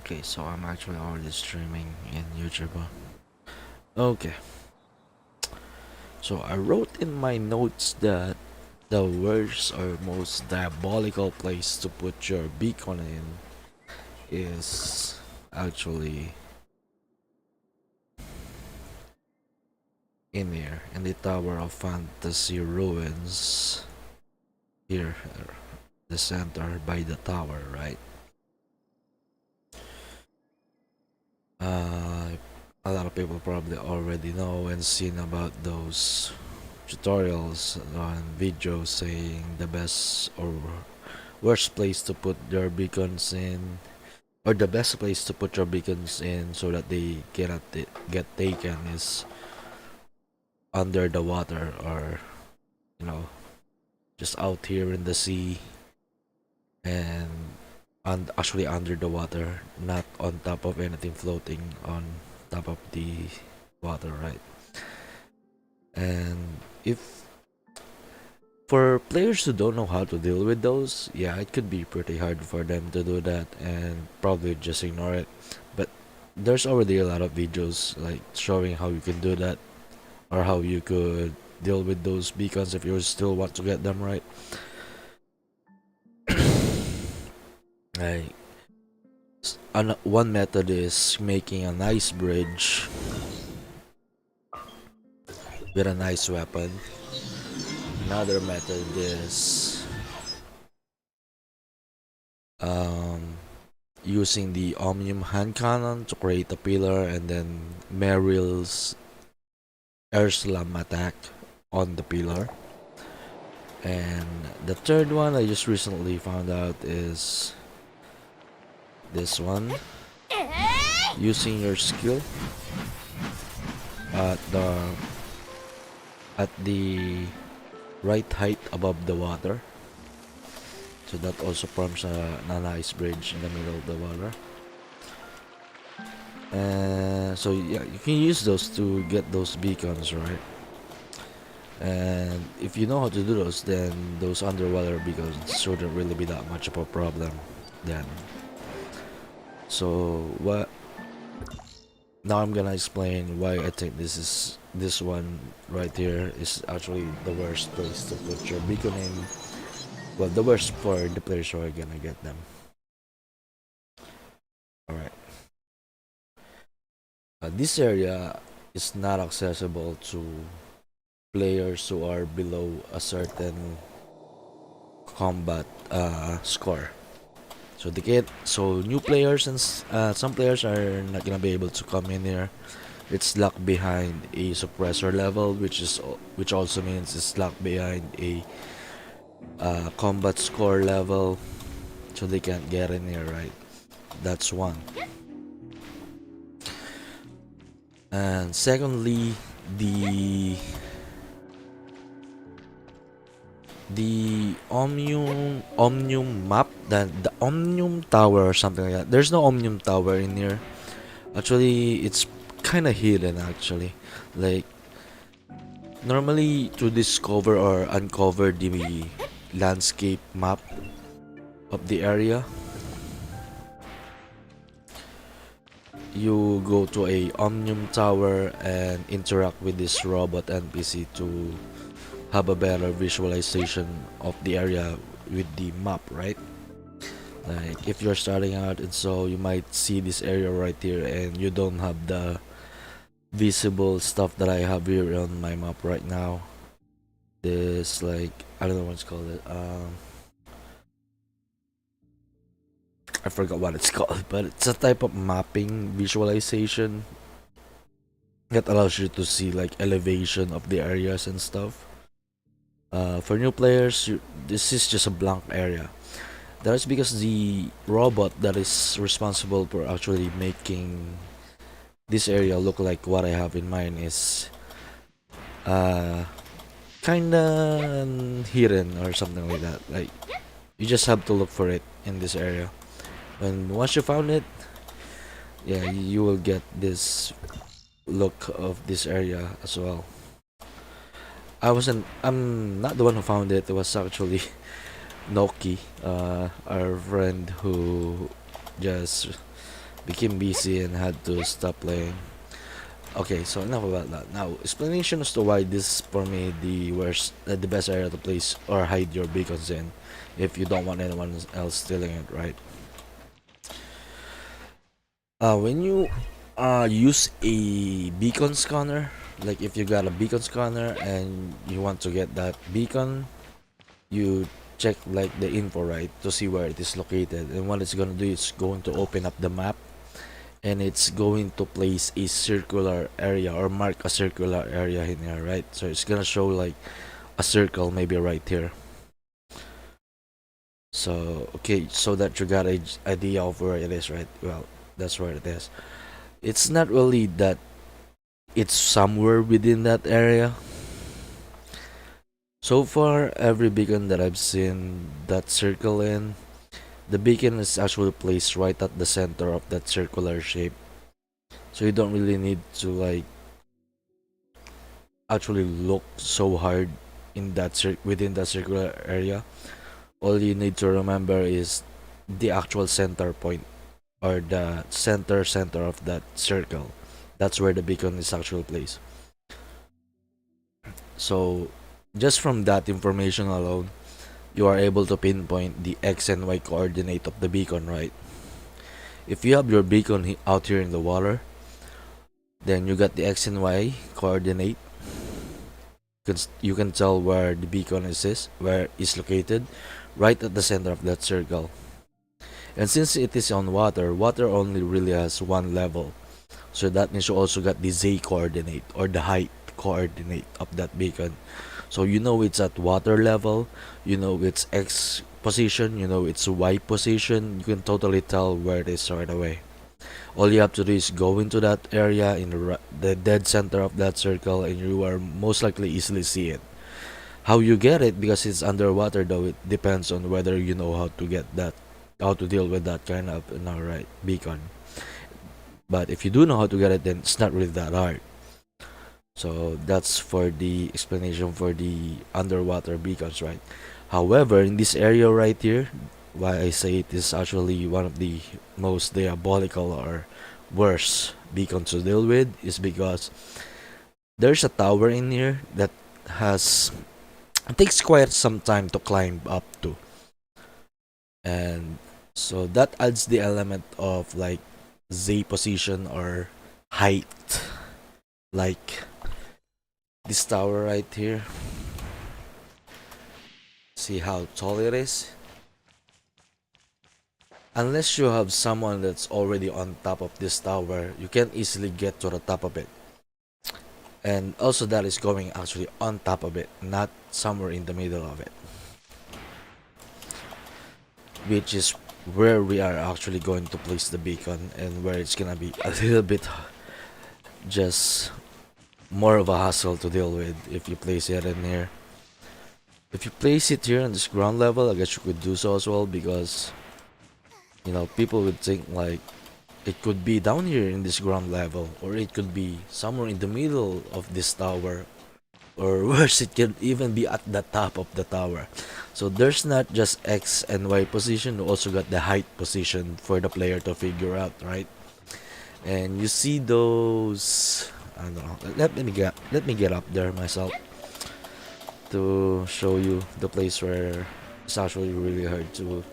Okay, so I'm actually already streaming in YouTube. Okay, so I wrote in my notes that the worst or most diabolical place to put your beacon in is actually in here, in the Tower of Fantasy Ruins. Here, the center by the tower, right? Uh, a lot of people probably already know and seen about those tutorials on videos saying the best or worst place to put your beacons in, or the best place to put your beacons in so that they cannot get taken is under the water, or you know, just out here in the sea, and actually under the water, not on top of anything floating on top of the water, right? And if for players who don't know how to deal with those, yeah, it could be pretty hard for them to do that and probably just ignore it. But there's already a lot of videos like showing how you can do that, or how you could deal with those beacons if you still want to get them right. Like, one method is making a nice bridge with a nice weapon. Another method is um, using the Omnium hand cannon to create a pillar, and then Meryl's air slam attack on the pillar. And the third one I just recently found out is this one, using your skill at the right height above the water. So that also forms a nice bridge in the middle of the water. So yeah, you can use those to get those beacons, right? And if you know how to do those, then those underwater beacons shouldn't really be that much of a problem then. So what now I'm gonna explain why I think this one right here is actually the worst place to put your beacon in. Well, the worst for the players who are gonna get them. Alright. This area is not accessible to players who are below a certain combat score. So new players and some players are not gonna be able to come in here. It's locked behind a suppressor level, which also means it's locked behind a combat score level, so they can't get in here, right? That's one. And secondly, the Omnium map, the Omnium Tower or something like that. There's no Omnium Tower in here. Actually, it's kind of hidden. Actually, like normally to discover or uncover the landscape map of the area, you go to a Omnium Tower and interact with this robot NPC to have a better visualization of the area with the map, right? Like if you're starting out, and so you might see this area right here and you don't have the visible stuff that I have here on my map right now. This, like, I don't know what it's called. I forgot what it's called, but it's a type of mapping visualization that allows you to see like elevation of the areas and stuff. For new players, this is just a blank area. That is because the robot that is responsible for actually making this area look like what I have in mind is uh kinda hidden or something like that. Like, you just have to look for it in this area. And once you found it, yeah, you will get this look of this area as well. I'm not the one who found it. It was actually Noki, our friend who just became busy and had to stop playing. Okay, so enough about that. Now, explanation as to why this for me the best area to place or hide your beacons in, if you don't want anyone else stealing it, right? When you use a beacon scanner, like if you got a beacon scanner and you want to get that beacon, you check like the info, right, to see where it is located, and what it's gonna do is going to open up the map, and it's going to place a circular area or mark a circular area in here, right? So it's gonna show like a circle maybe right here. So okay, so that you got a idea of where it is, right? Well, that's where it is. It's not really that it's somewhere within that area. So far, every beacon that I've seen that circle in, the beacon is actually placed right at the center of that circular shape. So you don't really need to like actually look so hard in that within that circular area. All you need to remember is the actual center point or the center of that circle. That's where the beacon is actually placed. So just from that information alone, you are able to pinpoint the X and Y coordinate of the beacon, right? If you have your beacon out here in the water, then you got the X and Y coordinate. You can tell where the beacon is where it's located, right at the center of that circle. And since it is on water, water only really has one level. So that means you also got the Z coordinate or the height coordinate of that beacon. So you know it's at water level, you know its X position, you know its Y position, you can totally tell where it is right away. All you have to do is go into that area in the dead center of that circle, and you are most likely easily see it. How you get it, because it's underwater though, it depends on whether you know how to deal with that kind of right beacon. But if you do know how to get it, then it's not really that hard. So that's for the explanation for the underwater beacons, right? However, in this area right here, why I say it is actually one of the most diabolical or worst beacons to deal with is because there's a tower in here that has it takes quite some time to climb up to, and so that adds the element of like Z position or height, like this tower right here. See how tall it is? Unless you have someone that's already on top of this tower, you can easily get to the top of it. And also that is going actually on top of it, not somewhere in the middle of it. Which is where we are actually going to place the beacon, and where it's gonna be a little bit just more of a hassle to deal with if you place it in here. If you place it here on this ground level, I guess you could do so as well, because people would think like it could be down here in this ground level, or it could be somewhere in the middle of this tower, or worse, it could even be at the top of the tower. So there's not just X and Y position, you also got the height position for the player to figure out, right? And you see those, I don't know, let me get up there myself to show you the place where it's actually really hard to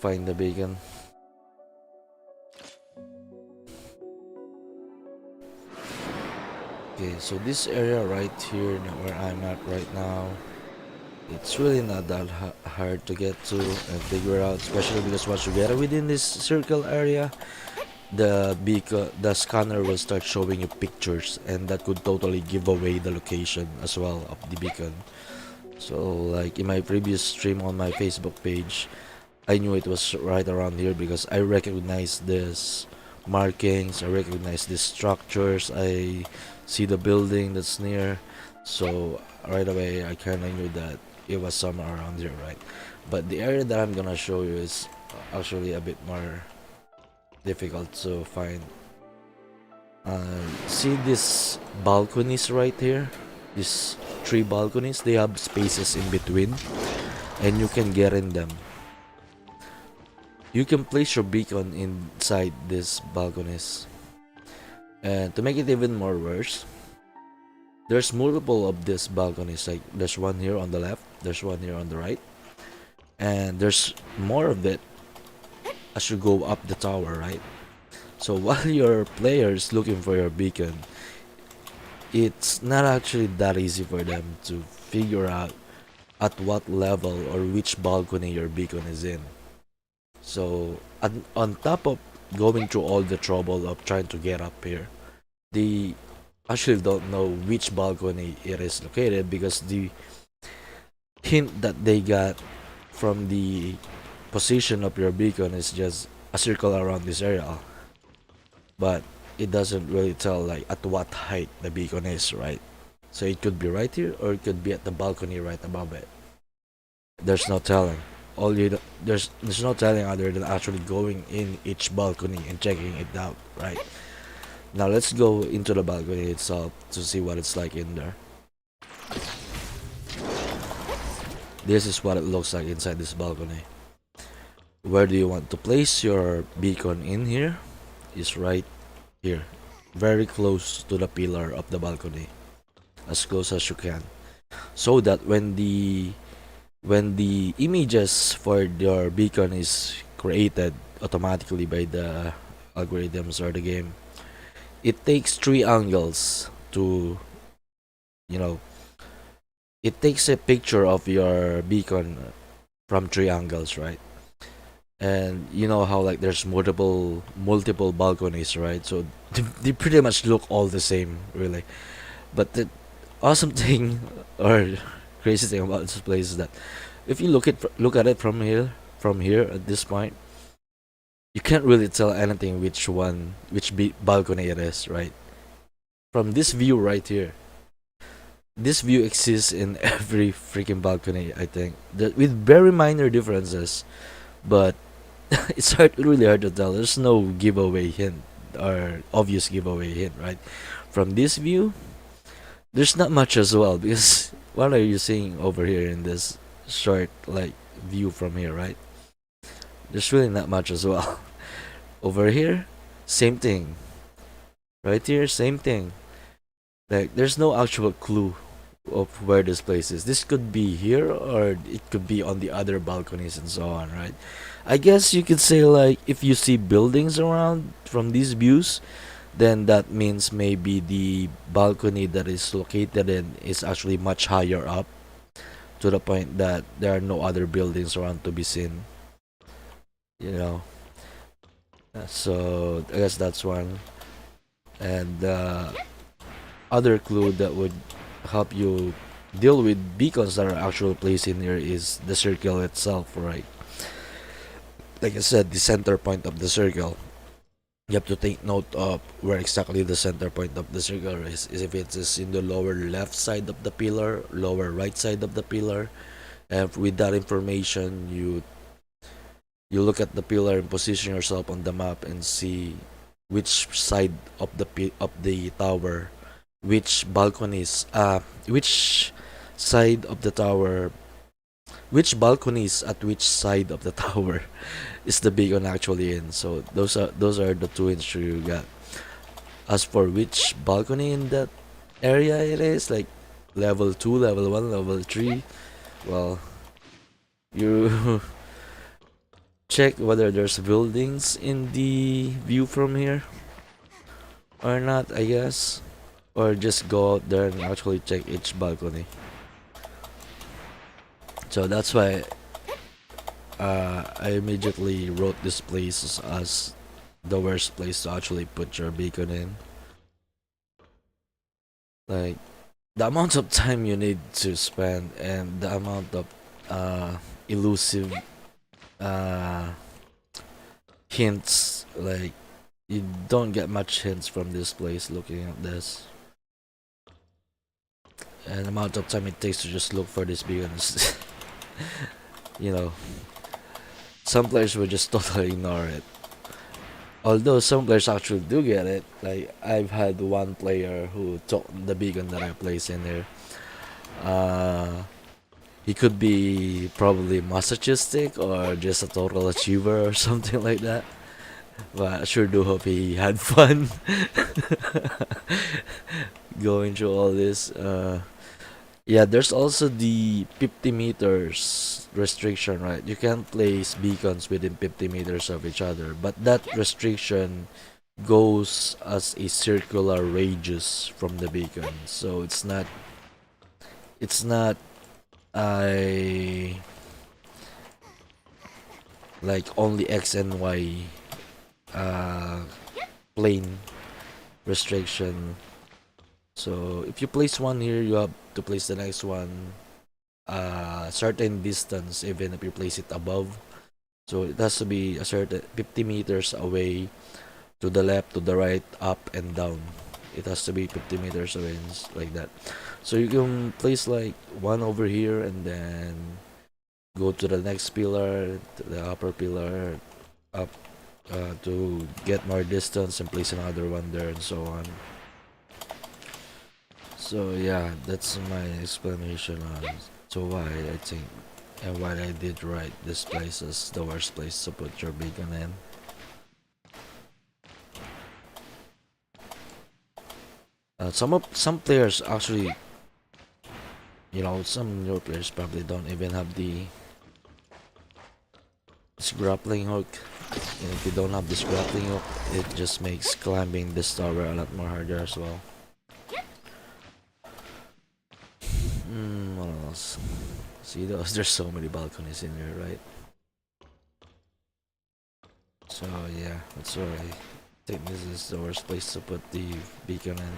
find the beacon. Okay, so this area right here where I'm at right now, it's really not that hard to get to and figure out, especially because once you get within this circle area, the scanner will start showing you pictures, and that could totally give away the location as well of the beacon. So like in my previous stream on my Facebook page, I knew it was right around here because I recognized this markings, I recognize these structures, I see the building that's near, so right away I kind of knew that it was somewhere around here, right? But the area that I'm gonna show you is actually a bit more difficult to find. See these balconies right here, these three balconies, they have spaces in between, and you can get in them. You can place your beacon inside these balconies. And to make it even more worse, there's multiple of these balconies. Like there's one here on the left, there's one here on the right, and there's more of it as you go up the tower, right? So while your player is looking for your beacon, it's not actually that easy for them to figure out at what level or which balcony your beacon is in. So on top of going through all the trouble of trying to get up here, they actually don't know which balcony it is located because the hint that they got from the position of your beacon is just a circle around this area, but it doesn't really tell like at what height the beacon is, right? So it could be right here or it could be at the balcony right above it. There's no telling. There's no telling other than actually going in each balcony and checking it out, right? Now let's go into the balcony itself to see what it's like in there. This is what it looks like inside this balcony. Where do you want to place your beacon in here? Is right here. Very close to the pillar of the balcony. As close as you can. So that when the images for your beacon is created automatically by the algorithms or the game, it takes three angles to, you know, it takes a picture of your beacon from three angles, right? And you know how like there's multiple balconies, right? So they pretty much look all the same, really. But the awesome thing or crazy thing about this place is that if you look at it from here at this point, you can't really tell anything which balcony it is, right? From this view right here, this view exists in every freaking balcony, I think, with very minor differences, but it's really hard to tell. There's no giveaway hint or obvious giveaway hint, right? From this view, there's not much as well because what are you seeing over here in this short like view from here, right? There's really not much as well. Over here, same thing. Right here, same thing. Like there's no actual clue of where this place is. This could be here or it could be on the other balconies and so on, right? I guess you could say like if you see buildings around from these views, then that means maybe the balcony that is located in is actually much higher up to the point that there are no other buildings around to be seen. You know. So I guess that's one. And other clue that would help you deal with beacons that are actually placed in here is the circle itself, right? Like I said, the center point of the circle. You have to take note of where exactly the center point of the circle is if it is in the lower left side of the pillar, lower right side of the pillar. And with that information, you look at the pillar and position yourself on the map and see which side of the tower, which balconies, which side of the tower, which balconies at which side of the tower is the beacon actually in. So those are the two hints you got. As for which balcony in that area it is, like level 2, level 1, level 3, well, you check whether there's buildings in the view from here or not, I guess, or just go out there and actually check each balcony. So that's why I immediately wrote this place as the worst place to actually put your beacon in. Like the amount of time you need to spend and the amount of elusive uh hints, like you don't get much hints from this place looking at this, and the amount of time it takes to just look for this beacons. You know, some players will just totally ignore it, although some players actually do get it. Like I've had one player who took the beacon that I placed in there. uh He could be probably masochistic or just a total achiever or something like that. But I sure do hope he had fun going through all this. Yeah, there's also the 50 meters restriction, right? You can't place beacons within 50 meters of each other, but that restriction goes as a circular radius from the beacon. So it's not a like only X and Y uh plane restriction. So if you place one here, you have to place the next one certain distance even if you place it above. So it has to be a certain 50 meters away, to the left, to the right, up and down. It has to be 50 meters away and like that. So you can place like one over here and then go to the next pillar, to the upper pillar, up to get more distance and place another one there and so on. So yeah, that's my explanation on to why I think and why I did right this place is the worst place to put your beacon in. Some players actually, some newer players probably don't even have this grappling hook. And if you don't have this grappling hook, it just makes climbing this tower a lot more harder as well. What else? See those? There's so many balconies in here, right? So yeah, that's why I think this is the worst place to put the beacon in.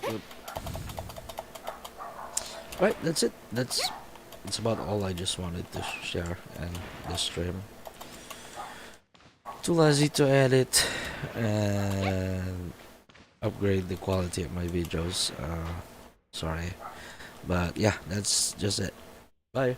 Yep. Right, that's it. That's about all I just wanted to share in this stream. Too lazy to edit and upgrade the quality of my videos. Sorry. But yeah, that's just it. Bye.